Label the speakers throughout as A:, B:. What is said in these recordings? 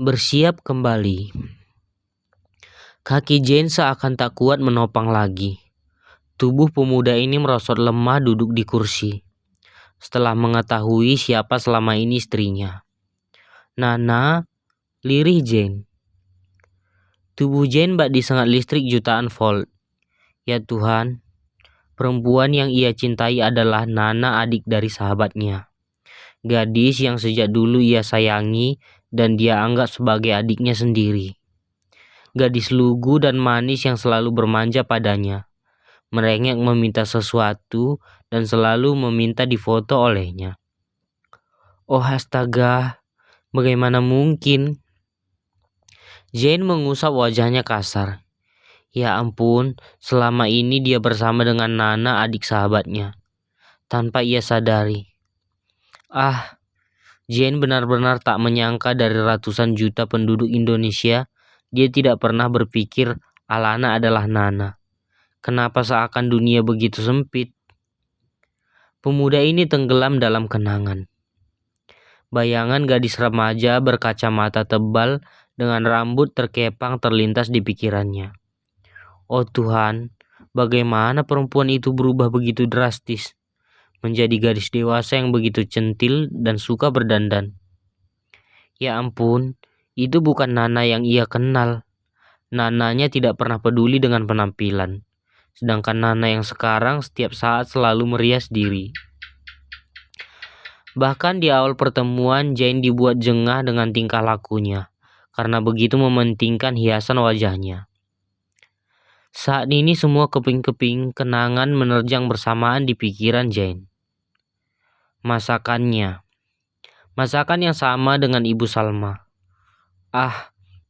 A: Bersiap kembali. Kaki Jane seakan tak kuat menopang lagi. Tubuh pemuda ini merosot lemah duduk di kursi. Setelah mengetahui siapa selama ini istrinya. Nana, lirih Jane. Tubuh Jane bak disengat listrik jutaan volt. Ya Tuhan, perempuan yang ia cintai adalah Nana, adik dari sahabatnya. Gadis yang sejak dulu ia sayangi dan dia anggap sebagai adiknya sendiri. Gadis lugu dan manis yang selalu bermanja padanya. Merengek meminta sesuatu dan selalu meminta difoto olehnya. Oh astaga, bagaimana mungkin? Jane mengusap wajahnya kasar. Ya ampun, selama ini dia bersama dengan Nana, adik sahabatnya. Tanpa ia sadari. Jane benar-benar tak menyangka dari ratusan juta penduduk Indonesia, dia tidak pernah berpikir Alana adalah Nana. Kenapa seakan dunia begitu sempit? Pemuda ini tenggelam dalam kenangan. Bayangan gadis remaja berkacamata tebal dengan rambut terkepang terlintas di pikirannya. Oh Tuhan, bagaimana perempuan itu berubah begitu drastis? Menjadi gadis dewasa yang begitu centil dan suka berdandan. Ya ampun, itu bukan Nana yang ia kenal. Nananya tidak pernah peduli dengan penampilan. Sedangkan Nana yang sekarang setiap saat selalu merias diri. Bahkan di awal pertemuan, Jane dibuat jengah dengan tingkah lakunya, karena begitu mementingkan hiasan wajahnya. Saat ini semua keping-keping kenangan menerjang bersamaan di pikiran Jane. Masakan yang sama dengan Ibu Salma.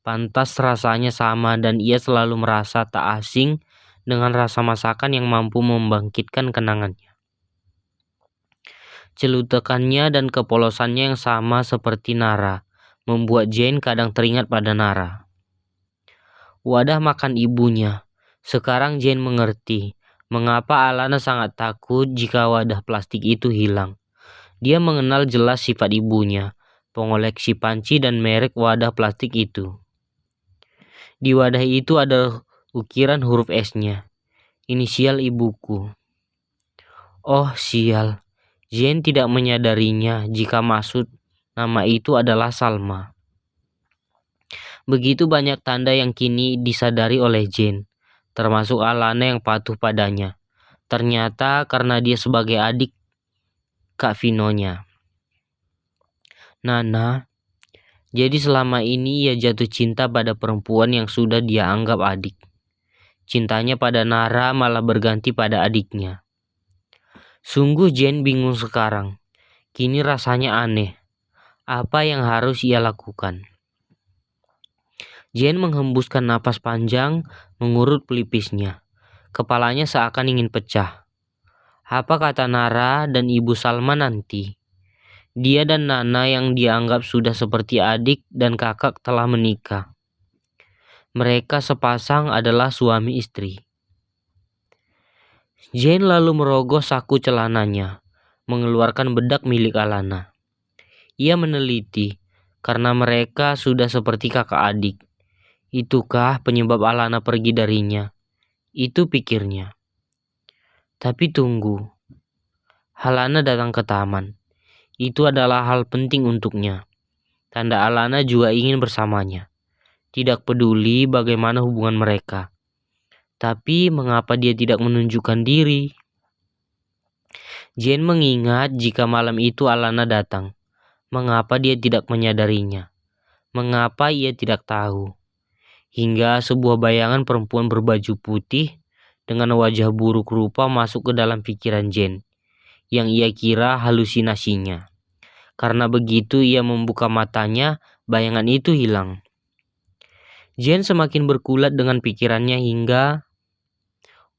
A: Pantas rasanya sama dan ia selalu merasa tak asing dengan rasa masakan yang mampu membangkitkan kenangannya. Celutukannya dan kepolosannya yang sama seperti Nara, membuat Jane kadang teringat pada Nara. Wadah makan ibunya. Sekarang Jane mengerti mengapa Alana sangat takut jika wadah plastik itu hilang. Dia mengenal jelas sifat ibunya, pengoleksi panci dan merek wadah plastik itu. Di wadah itu ada ukiran huruf S-nya, inisial ibuku. Oh sial, Jane tidak menyadarinya jika maksud nama itu adalah Salma. Begitu banyak tanda yang kini disadari oleh Jane, termasuk Alana yang patuh padanya. Ternyata karena dia sebagai adik Kak Vinonya. Nana, jadi selama ini ia jatuh cinta pada perempuan yang sudah dia anggap adik. Cintanya pada Nara malah berganti pada adiknya. Sungguh Jane bingung sekarang. Kini rasanya aneh. Apa yang harus ia lakukan? Jane menghembuskan napas panjang, mengurut pelipisnya. Kepalanya seakan ingin pecah. Apa kata Nara dan Ibu Salma nanti? Dia dan Nana yang dianggap sudah seperti adik dan kakak telah menikah. Mereka sepasang adalah suami istri. Jane lalu merogoh saku celananya, mengeluarkan bedak milik Alana. Ia meneliti, karena mereka sudah seperti kakak adik. Itukah penyebab Alana pergi darinya? Itu pikirnya. Tapi tunggu. Alana datang ke taman. Itu adalah hal penting untuknya. Tanda Alana juga ingin bersamanya. Tidak peduli bagaimana hubungan mereka. Tapi mengapa dia tidak menunjukkan diri? Jane mengingat jika malam itu Alana datang. Mengapa dia tidak menyadarinya? Mengapa ia tidak tahu? Hingga sebuah bayangan perempuan berbaju putih dengan wajah buruk rupa masuk ke dalam pikiran Jane, yang ia kira halusinasinya. Karena begitu ia membuka matanya, bayangan itu hilang. Jane semakin berkulat dengan pikirannya hingga,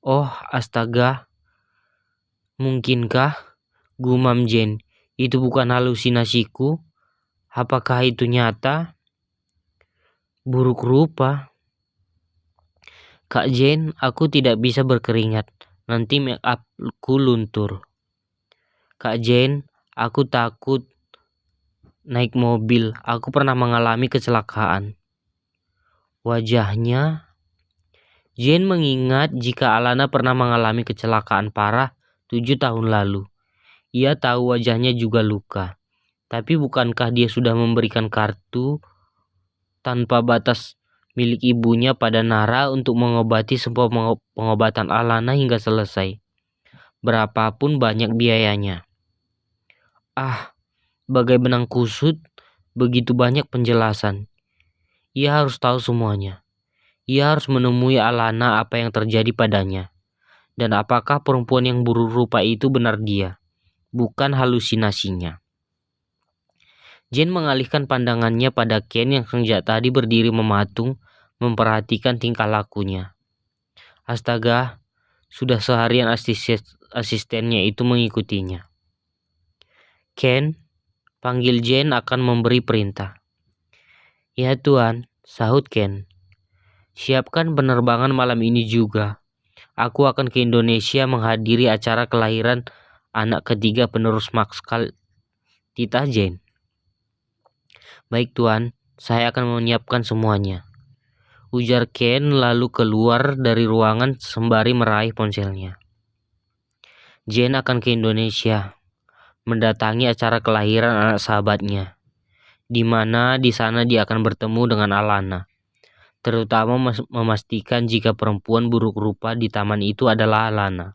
A: oh astaga, mungkinkah? Gumam Jane, itu bukan halusinasiku? Apakah itu nyata? Buruk rupa. Kak Jane, aku tidak bisa berkeringat. Nanti make upku luntur. Kak Jane, aku takut naik mobil, aku pernah mengalami kecelakaan. Wajahnya, Jane mengingat jika Alana pernah mengalami kecelakaan parah 7 tahun lalu. Ia tahu wajahnya juga luka. Tapi bukankah dia sudah memberikan kartu tanpa batas milik ibunya pada Nara untuk mengobati semua pengobatan Alana hingga selesai, berapapun banyak biayanya. Bagai benang kusut, begitu banyak penjelasan. Ia harus tahu semuanya. Ia harus menemui Alana apa yang terjadi padanya. Dan apakah perempuan yang buruk rupa itu benar dia, bukan halusinasinya. Jane mengalihkan pandangannya pada Ken yang sejak tadi berdiri mematung, memperhatikan tingkah lakunya. Astaga, sudah seharian asistennya itu mengikutinya. Ken, panggil Jane akan memberi perintah. Ya Tuan, sahut Ken. Siapkan penerbangan malam ini juga. Aku akan ke Indonesia menghadiri acara kelahiran anak ketiga penerus Maxkal, Tita Jane. Baik Tuan, saya akan menyiapkan semuanya, ujar Ken lalu keluar dari ruangan sembari meraih ponselnya. Jane akan ke Indonesia, mendatangi acara kelahiran anak sahabatnya, di mana di sana dia akan bertemu dengan Alana, terutama memastikan jika perempuan buruk rupa di taman itu adalah Alana.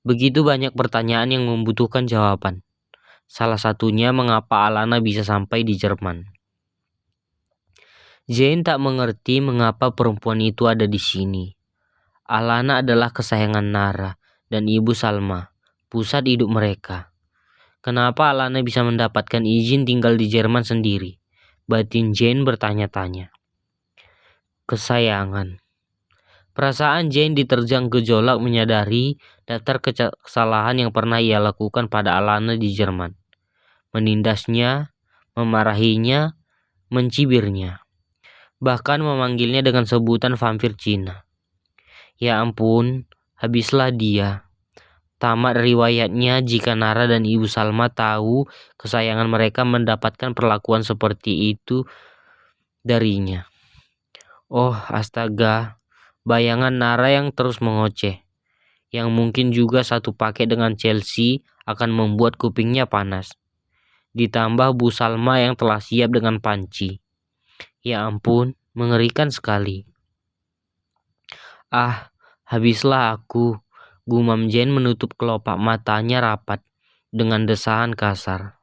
A: Begitu banyak pertanyaan yang membutuhkan jawaban. Salah satunya mengapa Alana bisa sampai di Jerman. Jane tak mengerti mengapa perempuan itu ada di sini. Alana adalah kesayangan Nara dan Ibu Salma, pusat hidup mereka. Kenapa Alana bisa mendapatkan izin tinggal di Jerman sendiri? Batin Jane bertanya-tanya. Kesayangan. Perasaan Jane diterjang gejolak menyadari daftar kesalahan yang pernah ia lakukan pada Alana di Jerman. Menindasnya, memarahinya, mencibirnya, bahkan memanggilnya dengan sebutan vampir Cina. Ya ampun, habislah dia. Tamat riwayatnya jika Nara dan Ibu Salma tahu kesayangan mereka mendapatkan perlakuan seperti itu darinya. Oh astaga, bayangan Nara yang terus mengoceh, yang mungkin juga satu paket dengan Chelsea, akan membuat kupingnya panas. Ditambah Bu Salma yang telah siap dengan panci. Ya ampun, mengerikan sekali. Habislah aku, gumam Jane menutup kelopak matanya rapat dengan desahan kasar.